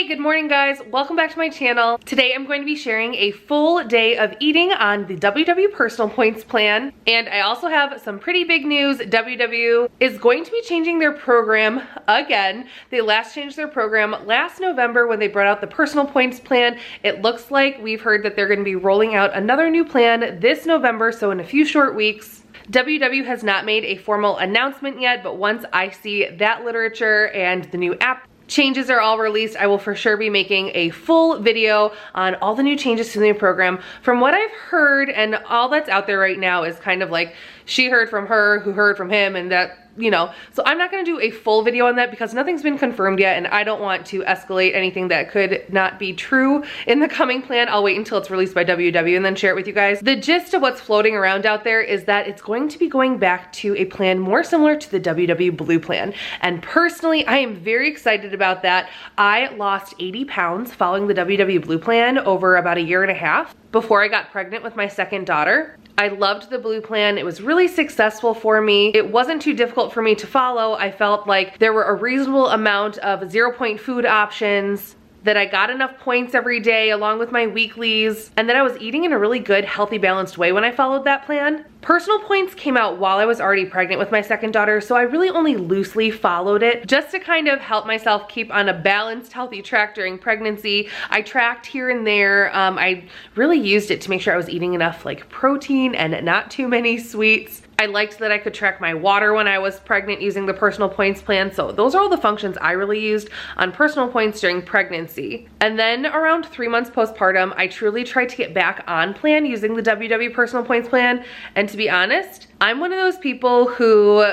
Hey, good morning guys. Welcome back to my channel. Today I'm going to be sharing a full day of eating on the WW Personal Points plan. And I also have some pretty big news. WW is going to be changing their program again. They last changed their program last November when they brought out the Personal Points plan. It looks like we've heard that they're going to be rolling out another new plan this November, so in a few short weeks. WW has not made a formal announcement yet, but once I see that literature and the new app changes are all released, I will for sure be making a full video on all the new changes to the new program. From what I've heard, and all that's out there right now is kind of like she heard from her, who heard from him, and that, you know, so I'm not gonna do a full video on that because nothing's been confirmed yet, and I don't want to escalate anything that could not be true in the coming plan. I'll wait until it's released by WW and then share it with you guys. The gist of what's floating around out there is that it's going to be going back to a plan more similar to the WW Blue plan. And personally, I am very excited about that. I lost 80 pounds following the WW Blue plan over about a year and a half before I got pregnant with my second daughter. I loved the Blue plan. It was really successful for me. It wasn't too difficult for me to follow. I felt like there were a reasonable amount of 0-point food options, that I got enough points every day along with my weeklies, and that I was eating in a really good, healthy, balanced way when I followed that plan. Personal Points came out while I was already pregnant with my second daughter, so I really only loosely followed it just to kind of help myself keep on a balanced, healthy track during pregnancy. I tracked here and there. I really used it to make sure I was eating enough like protein and not too many sweets. I liked that I could track my water when I was pregnant using the Personal Points plan. So those are all the functions I really used on Personal Points during pregnancy. And then around 3 months postpartum, I truly tried to get back on plan using the WW Personal Points plan. And to be honest, I'm one of those people who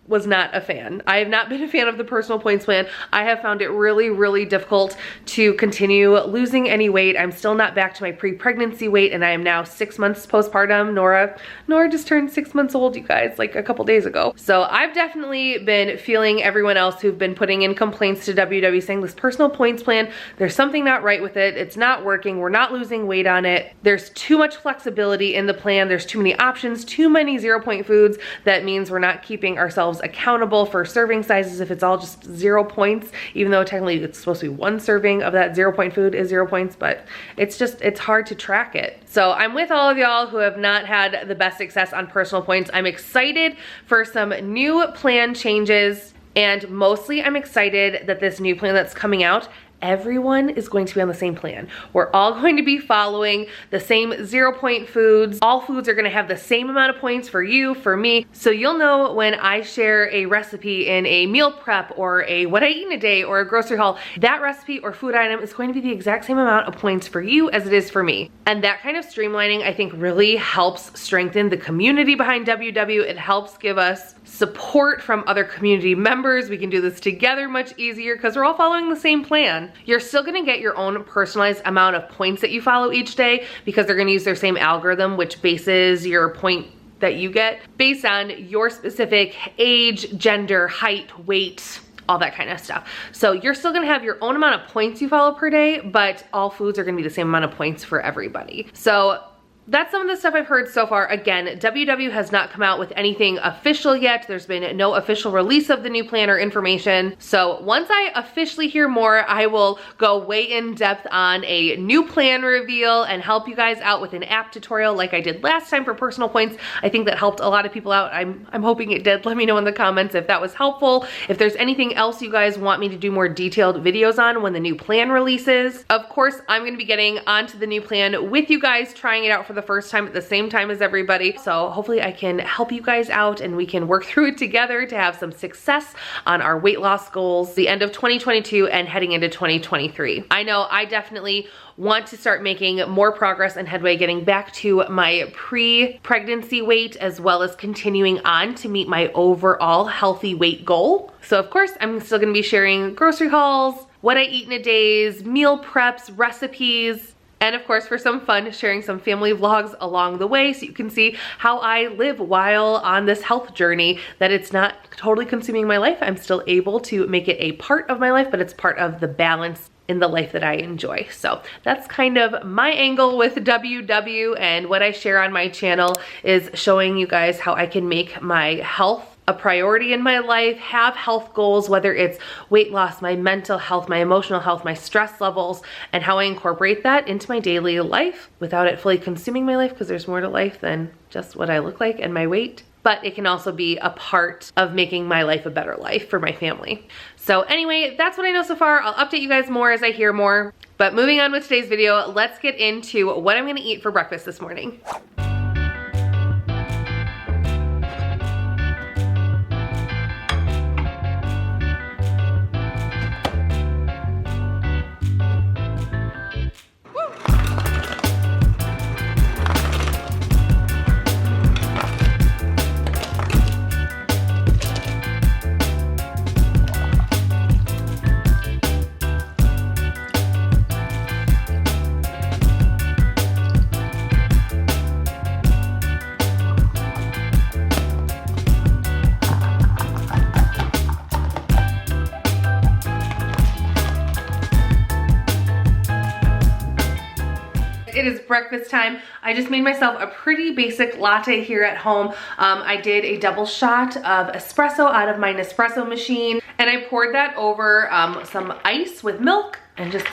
was not a fan. I have not been a fan of the Personal Points plan. I have found it really, really difficult to continue losing any weight. I'm still not back to my pre-pregnancy weight, and I am now 6 months postpartum. Nora just turned 6 months old, you guys, like a couple days ago. So I've definitely been feeling everyone else who've been putting in complaints to WW saying this Personal Points plan, there's something not right with it. It's not working. We're not losing weight on it. There's too much flexibility in the plan. There's too many options, too many 0-point foods. That means we're not keeping ourselves accountable for serving sizes if it's all just 0 points, even though technically it's supposed to be 1 serving of that 0-point food is 0 points, but it's hard to track it. So I'm with all of y'all who have not had the best success on Personal Points. I'm excited for some new plan changes, and mostly I'm excited that this new plan that's coming out, everyone is going to be on the same plan. We're all going to be following the same 0-point foods. All foods are gonna have the same amount of points for you, for me. So you'll know when I share a recipe in a meal prep or a what I eat in a day or a grocery haul, that recipe or food item is going to be the exact same amount of points for you as it is for me. And that kind of streamlining, I think, really helps strengthen the community behind WW. It helps give us support from other community members. We can do this together much easier because we're all following the same plan. You're still gonna get your own personalized amount of points that you follow each day because they're gonna use their same algorithm, which bases your point that you get based on your specific age, gender, height, weight, all that kind of stuff. So you're still gonna have your own amount of points you follow per day, but all foods are gonna be the same amount of points for everybody. So that's some of the stuff I've heard so far. Again, WW has not come out with anything official yet. There's been no official release of the new plan or information. So once I officially hear more, I will go way in depth on a new plan reveal and help you guys out with an app tutorial like I did last time for Personal Points. I think that helped a lot of people out. I'm hoping it did. Let me know in the comments if that was helpful. If there's anything else you guys want me to do more detailed videos on when the new plan releases. Of course, I'm gonna be getting onto the new plan with you guys, trying it out for the first time at the same time as everybody. So hopefully I can help you guys out and we can work through it together to have some success on our weight loss goals the end of 2022 and heading into 2023. I know I definitely want to start making more progress and headway getting back to my pre-pregnancy weight, as well as continuing on to meet my overall healthy weight goal. So of course, I'm still gonna be sharing grocery hauls, what I eat in a days, meal preps, recipes, and of course, for some fun, sharing some family vlogs along the way so you can see how I live while on this health journey, that it's not totally consuming my life. I'm still able to make it a part of my life, but it's part of the balance in the life that I enjoy. So that's kind of my angle with WW, and what I share on my channel is showing you guys how I can make my health a priority in my life, have health goals, whether it's weight loss, my mental health, my emotional health, my stress levels, and how I incorporate that into my daily life without it fully consuming my life, because there's more to life than just what I look like and my weight. But it can also be a part of making my life a better life for my family. So anyway, that's what I know so far. I'll update you guys more as I hear more. But moving on with today's video, let's get into what I'm gonna eat for breakfast this morning. It is breakfast time. I just made myself a pretty basic latte here at home. I did a double shot of espresso out of my Nespresso machine, and I poured that over some ice with milk and just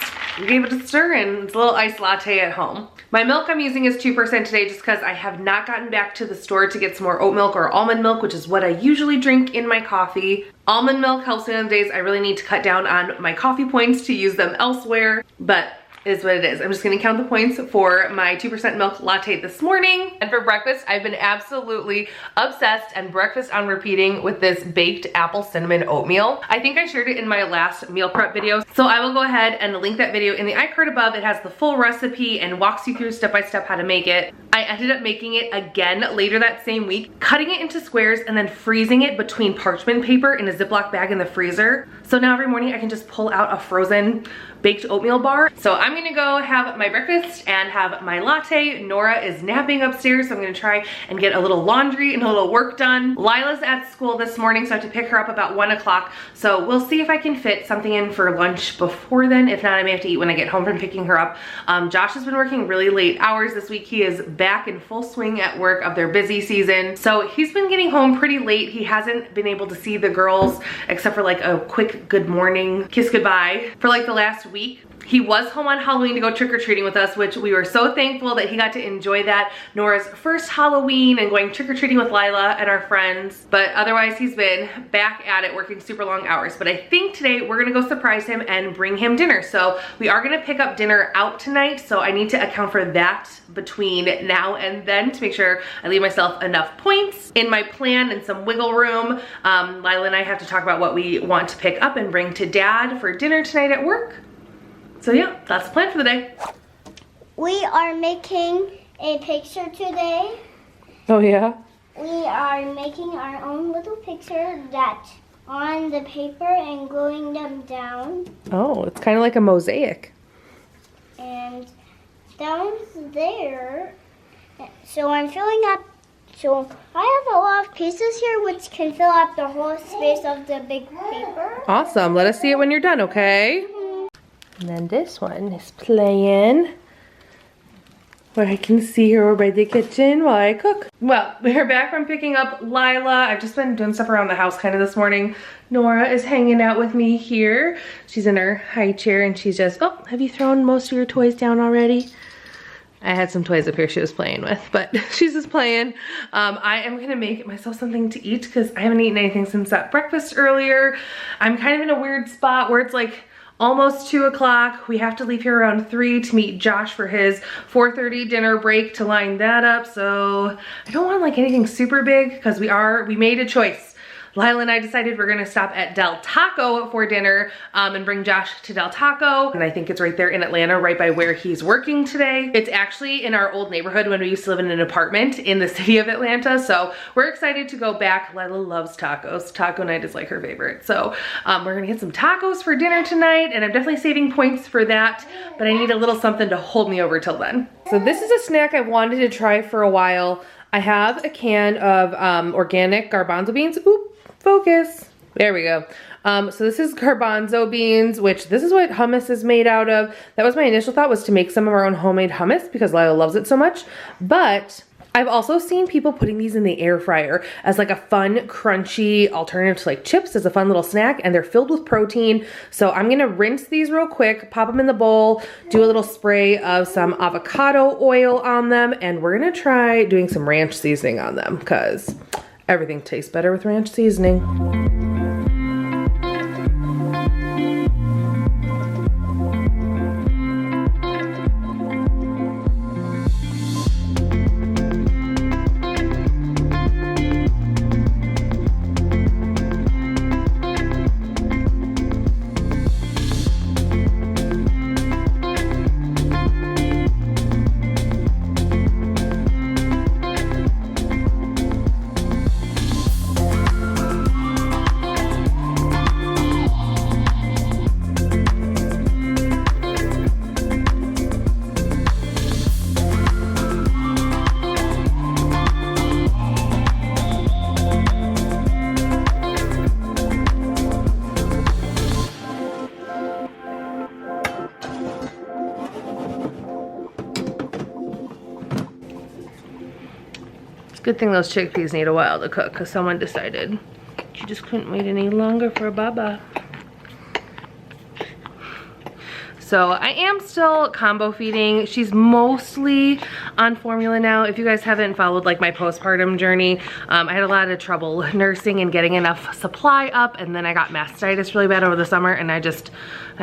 gave it a stir, and it's a little iced latte at home. My milk I'm using is 2% today just because I have not gotten back to the store to get some more oat milk or almond milk, which is what I usually drink in my coffee. Almond milk helps me on the days I really need to cut down on my coffee points to use them elsewhere, but it is what it is. I'm just gonna count the points for my 2% milk latte this morning. And for breakfast, I've been absolutely obsessed and breakfast on repeating with this baked apple cinnamon oatmeal. I think I shared it in my last meal prep video, so I will go ahead and link that video in the iCard above. It has the full recipe and walks you through step by step how to make it. I ended up making it again later that same week, cutting it into squares and then freezing it between parchment paper in a Ziploc bag in the freezer. So now every morning I can just pull out a frozen baked oatmeal bar. So I'm gonna go have my breakfast and have my latte. Nora is napping upstairs, so I'm gonna try and get a little laundry and a little work done. Lila's at school this morning, so I have to pick her up about 1 o'clock. So we'll see if I can fit something in for lunch before then. If not, I may have to eat when I get home from picking her up. Josh has been working really late hours this week. He is back in full swing at work of their busy season. So he's been getting home pretty late. He hasn't been able to see the girls except for like a quick good morning, kiss goodbye for like the last week. He was home on Halloween to go trick-or-treating with us, which we were so thankful that he got to enjoy that. Nora's first Halloween and going trick-or-treating with Lila and our friends. But otherwise, he's been back at it working super long hours. But I think today we're gonna go surprise him and bring him dinner. So we are gonna pick up dinner out tonight. So I need to account for that between now and then to make sure I leave myself enough points in my plan and some wiggle room. Lila and I have to talk about what we want to pick up and bring to Dad for dinner tonight at work. So yeah, that's the plan for the day. We are making a picture today. Oh yeah? We are making our own little picture that on the paper and gluing them down. Oh, it's kind of like a mosaic. And down there, so I'm filling up, so I have a lot of pieces here which can fill up the whole space of the big paper. Awesome, let us see it when you're done, okay? And then this one is playing where I can see her by the kitchen while I cook. Well, we're back from picking up Lila. I've just been doing stuff around the house kind of this morning. Nora is hanging out with me here. She's in her high chair and she's just, oh, have you thrown most of your toys down already? I had some toys up here she was playing with, but she's just playing. I am gonna make myself something to eat because I haven't eaten anything since that breakfast earlier. I'm kind of in a weird spot where it's like almost 2 o'clock. We have to leave here around 3 to meet Josh for his 4:30 dinner break to line that up. So I don't want like anything super big because we made a choice. Lila and I decided we're gonna stop at Del Taco for dinner and bring Josh to Del Taco. And I think it's right there in Atlanta, right by where he's working today. It's actually in our old neighborhood when we used to live in an apartment in the city of Atlanta. So we're excited to go back. Lila loves tacos. Taco night is like her favorite. So we're gonna get some tacos for dinner tonight, and I'm definitely saving points for that, but I need a little something to hold me over till then. So this is a snack I've wanted to try for a while. I have a can of organic garbanzo beans. Oop. Focus. There we go. So this is garbanzo beans, which this is what hummus is made out of. That was my initial thought, was to make some of our own homemade hummus because Lila loves it so much. But I've also seen people putting these in the air fryer as like a fun, crunchy alternative to like chips, as a fun little snack, and they're filled with protein. So I'm gonna rinse these real quick, pop them in the bowl, do a little spray of some avocado oil on them, and we're gonna try doing some ranch seasoning on them because everything tastes better with ranch seasoning. Good thing those chickpeas need a while to cook because someone decided she just couldn't wait any longer for a baba. So I am still combo feeding. She's mostly on formula now. If you guys haven't followed like my postpartum journey, I had a lot of trouble nursing and getting enough supply up, and then I got mastitis really bad over the summer, and I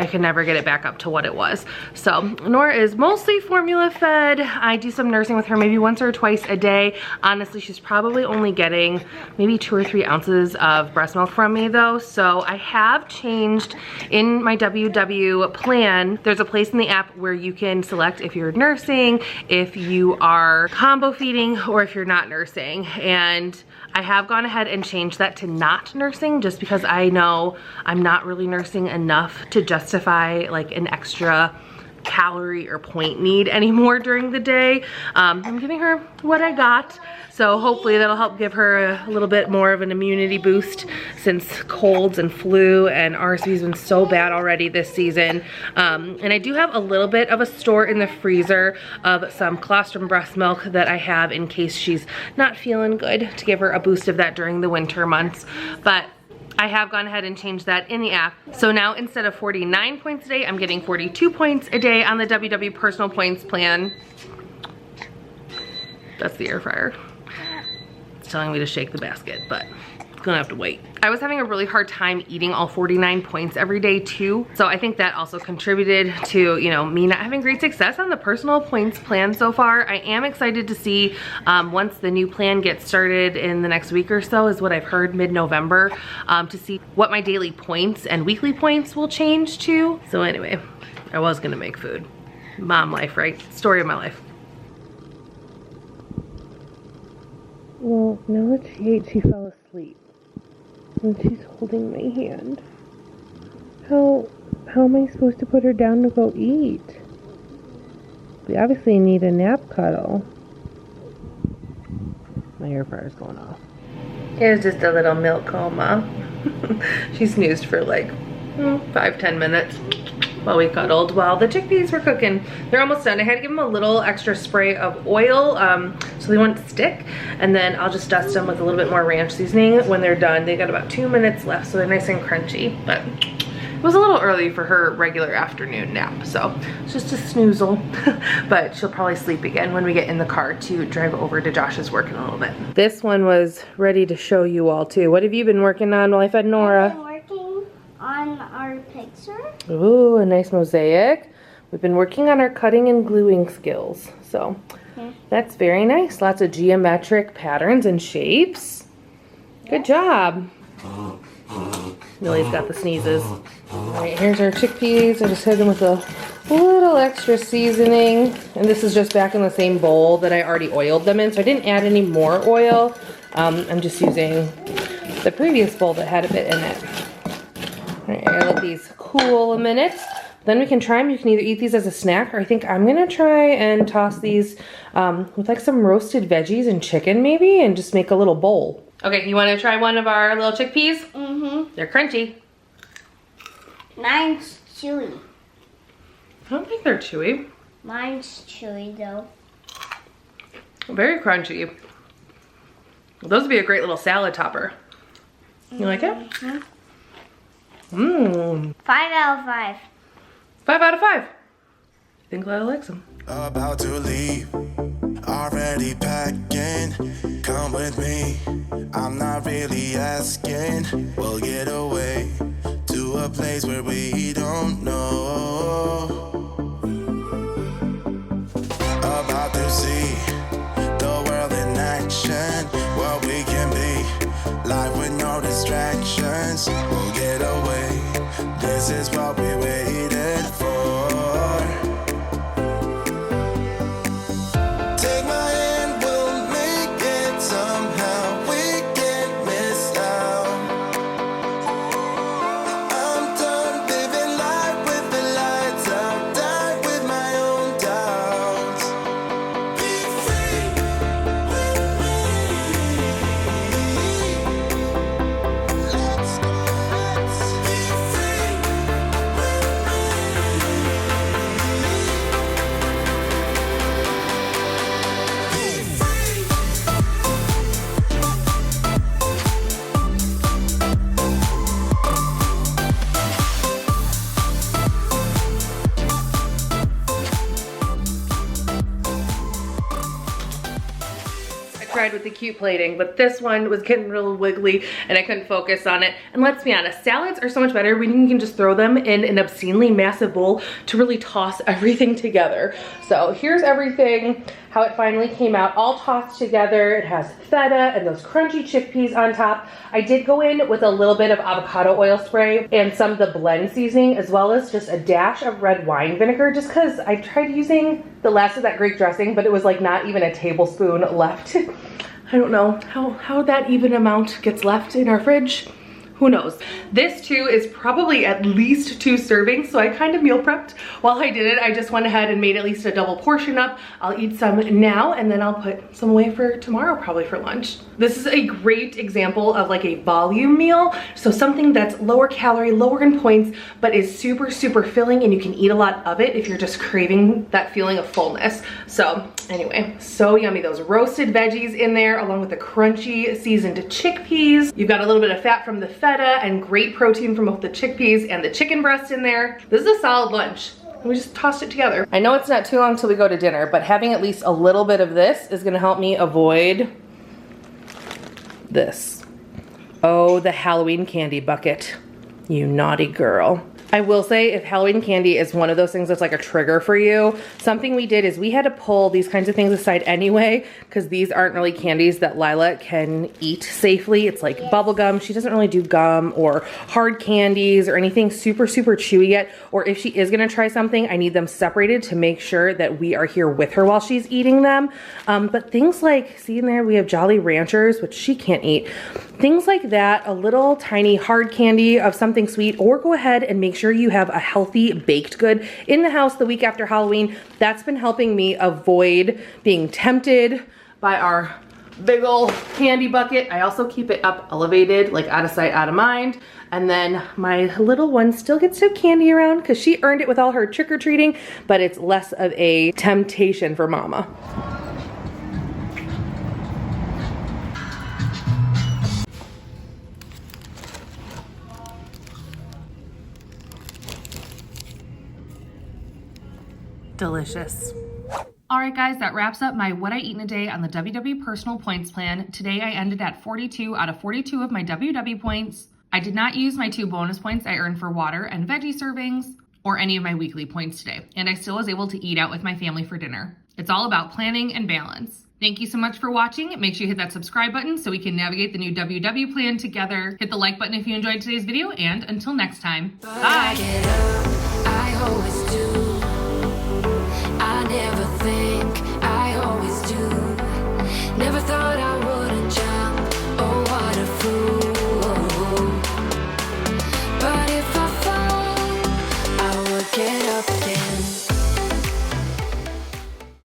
could never get it back up to what it was. So Nora is mostly formula fed. I do some nursing with her maybe once or twice a day. Honestly, she's probably only getting maybe 2 or 3 ounces of breast milk from me though. So I have changed in my WW plan. There's a place in the app where you can select if you're nursing, if you are combo feeding, or if you're not nursing. And I have gone ahead and changed that to not nursing, just because I know I'm not really nursing enough to justify like an extra calorie or point need anymore during the day. I'm giving her what I got, so hopefully that'll help give her a little bit more of an immunity boost, since colds and flu and RSV has been so bad already this season. And I do have a little bit of a store in the freezer of some colostrum breast milk that I have in case she's not feeling good, to give her a boost of that during the winter months. But I have gone ahead and changed that in the app. So now instead of 49 points a day, I'm getting 42 points a day on the WW personal points plan. That's the air fryer. It's telling me to shake the basket, but gonna have to wait. I was having a really hard time eating all 49 points every day too. So I think that also contributed to, you know, me not having great success on the personal points plan so far. I am excited to see once the new plan gets started in the next week or so, is what I've heard, mid-November, to see what my daily points and weekly points will change to. So anyway, I was gonna make food. Mom life, right? Story of my life. Well, now that she ate, she fell asleep. And she's holding my hand. How am I supposed to put her down to go eat? We obviously need a nap cuddle. My air fryer's going off. It was just a little milk coma. She snoozed for like 5-10 minutes while we cuddled while the chickpeas were cooking. They're almost done. I had to give them a little extra spray of oil so they wouldn't stick, and then I'll just dust them with a little bit more ranch seasoning when they're done. They got about 2 minutes left, so they're nice and crunchy, but it was a little early for her regular afternoon nap, so it's just a snoozle. But she'll probably sleep again when we get in the car to drive over to Josh's work in a little bit. This one was ready to show you all too. What have you been working on while I fed Nora? On our picture. Ooh, a nice mosaic. We've been working on our cutting and gluing skills, so that's very nice. Lots of geometric patterns and shapes. Good job. Millie's got the sneezes. All right, here's our chickpeas. I just hit them with a little extra seasoning, and this is just back in the same bowl that I already oiled them in, so I didn't add any more oil. I'm just using the previous bowl that had a bit in it. Alright, I let these cool a minute. Then we can try them. You can either eat these as a snack, or I think I'm gonna try and toss these with like some roasted veggies and chicken maybe, and just make a little bowl. Okay, you wanna try one of our little chickpeas? Mm-hmm. They're crunchy. Mine's chewy. I don't think they're chewy. Mine's chewy though. Very crunchy. Those would be a great little salad topper. You like it? Mmm. 5 out of 5. 5 out of 5. I think Lila likes them. About to leave, already packing. Come with me, I'm not really asking. We'll get away to a place where we don't know. About to see the world in action, what we can be, life with no distractions. We'll get away, this is what we waited for. Take my hand, we'll make it somehow. We can't miss out. I'm done living life with the lights out. Die with my own doubts. Be free with me. Let's go. Let's be free with me. Be free. I tried with the cute plating, but this one was getting real wiggly and I couldn't focus on it. And let's be honest, salads are so much better when you can just throw them in an obscenely massive bowl to really toss everything together. So here's everything, how it finally came out, all tossed together. It has feta and those crunchy chickpeas on top. I did go in with a little bit of avocado oil spray and some of the blend seasoning, as well as just a dash of red wine vinegar, just because I tried using the last of that Greek dressing, but it was like not even a tablespoon left. I don't know how that even amount gets left in our fridge. Who knows? This too is probably at least 2 servings, so I kind of meal prepped while I did it. I just went ahead and made at least a double portion up. I'll eat some now and then I'll put some away for tomorrow, probably for lunch. This is a great example of like a volume meal. So something that's lower calorie, lower in points, but is super, super filling, and you can eat a lot of it if you're just craving that feeling of fullness. So anyway, so yummy. Those roasted veggies in there along with the crunchy seasoned chickpeas. You've got a little bit of fat from the feta and great protein from both the chickpeas and the chicken breast in there. This is a solid lunch. We just tossed it together. I know it's not too long till we go to dinner, but having at least a little bit of this is gonna help me avoid this. Oh, the Halloween candy bucket. You naughty girl. I will say, if Halloween candy is one of those things that's like a trigger for you, something we did is we had to pull these kinds of things aside anyway, because these aren't really candies that Lila can eat safely. It's like bubble gum. She doesn't really do gum or hard candies or anything super, super chewy yet. Or if she is gonna try something, I need them separated to make sure that we are here with her while she's eating them. But things like, see in there, we have Jolly Ranchers, which she can't eat. Things like that, a little tiny hard candy of something sweet, or go ahead and make sure you have a healthy baked good in the house the week after Halloween. That's been helping me avoid being tempted by our big old candy bucket. I also keep it up elevated, like out of sight, out of mind. And then my little one still gets some candy around because she earned it with all her trick-or-treating, but it's less of a temptation for mama. Delicious. All right, guys, that wraps up my what I eat in a day on the WW Personal Points Plan. Today I ended at 42 out of 42 of my WW points. I did not use my 2 bonus points I earned for water and veggie servings or any of my weekly points today, and I still was able to eat out with my family for dinner. It's all about planning and balance. Thank you so much for watching. Make sure you hit that subscribe button so we can navigate the new WW plan together. Hit the like button if you enjoyed today's video, and until next time, bye. I always do.